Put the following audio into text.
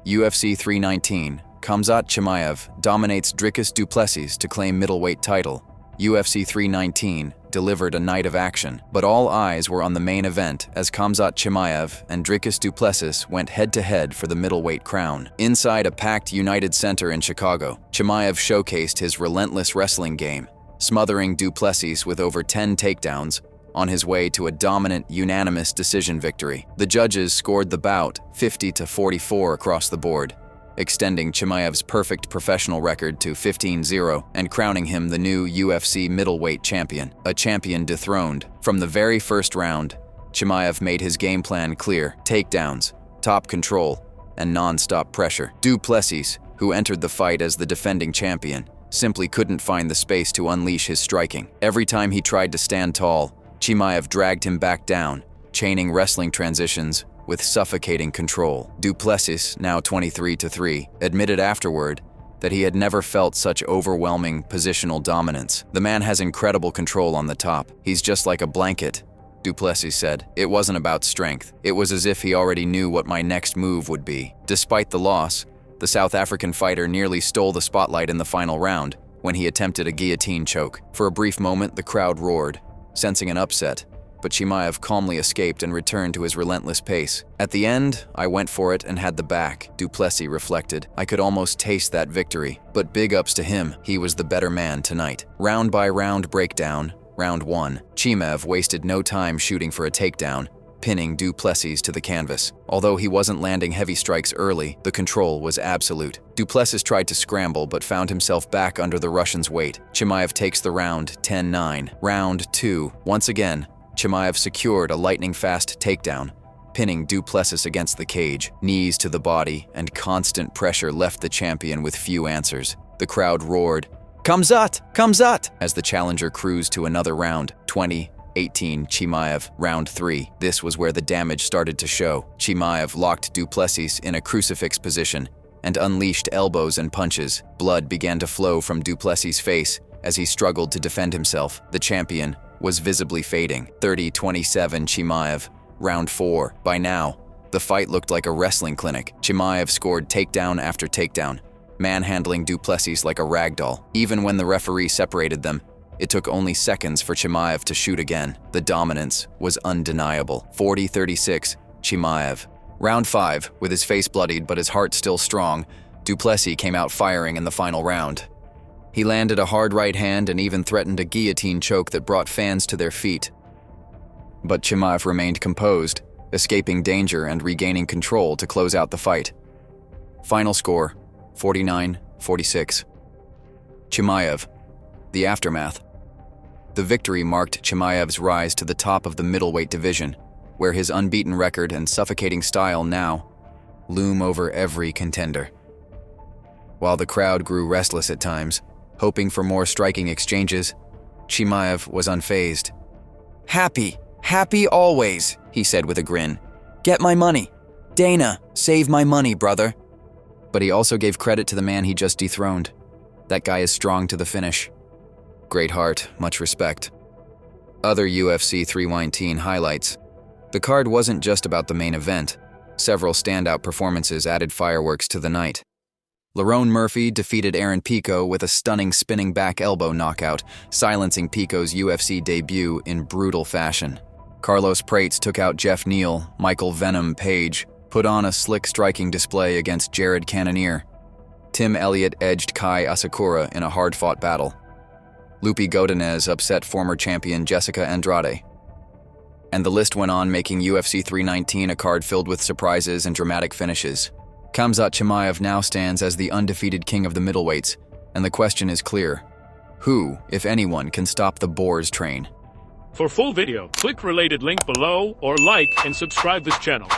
UFC 319, Khamzat Chimaev dominates Dricus Du Plessis to claim middleweight title. UFC 319 delivered a night of action, but all eyes were on the main event as Khamzat Chimaev and Dricus Du Plessis went head-to-head for the middleweight crown. Inside a packed United Center in Chicago, Chimaev showcased his relentless wrestling game, smothering Du Plessis with over 10 takedowns on his way to a dominant, unanimous decision victory. The judges scored the bout 50-44 across the board, extending Chimaev's perfect professional record to 15-0 and crowning him the new UFC Middleweight Champion, a champion dethroned. From the very first round, Chimaev made his game plan clear: takedowns, top control, and non-stop pressure. Du Plessis, who entered the fight as the defending champion, simply couldn't find the space to unleash his striking. Every time he tried to stand tall, Chimaev dragged him back down, chaining wrestling transitions with suffocating control. Du Plessis, now 23-3, admitted afterward that he had never felt such overwhelming positional dominance. "The man has incredible control on the top. He's just like a blanket," Du Plessis said. "It wasn't about strength. It was as if he already knew what my next move would be." Despite the loss, the South African fighter nearly stole the spotlight in the final round when he attempted a guillotine choke. For a brief moment, the crowd roared, sensing an upset, but Chimaev calmly escaped and returned to his relentless pace. "At the end, I went for it and had the back," Du Plessis reflected. "I could almost taste that victory, but big ups to him. He was the better man tonight." Round by round breakdown. Round 1. Chimaev wasted no time shooting for a takedown, pinning Du Plessis to the canvas. Although he wasn't landing heavy strikes early, the control was absolute. Du Plessis tried to scramble but found himself back under the Russian's weight. Chimaev takes the round 10-9. Round 2. Once again, Chimaev secured a lightning-fast takedown, pinning Du Plessis against the cage. Knees to the body and constant pressure left the champion with few answers. The crowd roared, "Khamzat! Khamzat!" as the challenger cruised to another round. 20-18 Chimaev. Round 3. This was where the damage started to show. Chimaev locked Du Plessis in a crucifix position and unleashed elbows and punches. Blood began to flow from Du Plessis' face as he struggled to defend himself. The champion was visibly fading. 30-27 Chimaev. Round 4. By now, the fight looked like a wrestling clinic. Chimaev scored takedown after takedown, manhandling Du Plessis like a ragdoll. Even when the referee separated them, it took only seconds for Chimaev to shoot again. The dominance was undeniable. 40-36 Chimaev. Round 5. With his face bloodied but his heart still strong, Du Plessis came out firing in the final round. He landed a hard right hand and even threatened a guillotine choke that brought fans to their feet. But Chimaev remained composed, escaping danger and regaining control to close out the fight. Final score, 49-46. Chimaev. The aftermath. The victory marked Chimaev's rise to the top of the middleweight division, where his unbeaten record and suffocating style now loom over every contender. While the crowd grew restless at times, hoping for more striking exchanges, Chimaev was unfazed. Happy always," he said with a grin. "Get my money. Dana, save my money, brother." But he also gave credit to the man he just dethroned. "That guy is strong to the finish. Great heart, much respect." Other UFC 319 highlights. The card wasn't just about the main event. Several standout performances added fireworks to the night. Lerone Murphy defeated Aaron Pico with a stunning spinning back elbow knockout, silencing Pico's UFC debut in brutal fashion. Carlos Prates took out Jeff Neal. Michael Venom Page put on a slick striking display against Jared Cannonier. Tim Elliott edged Kai Asakura in a hard-fought battle. Loopy Godinez upset former champion Jessica Andrade. And the list went on, making UFC 319 a card filled with surprises and dramatic finishes. Khamzat Chimaev now stands as the undefeated king of the middleweights, and the question is clear: who, if anyone, can stop the Boars train? For full video, click related link below or like and subscribe this channel.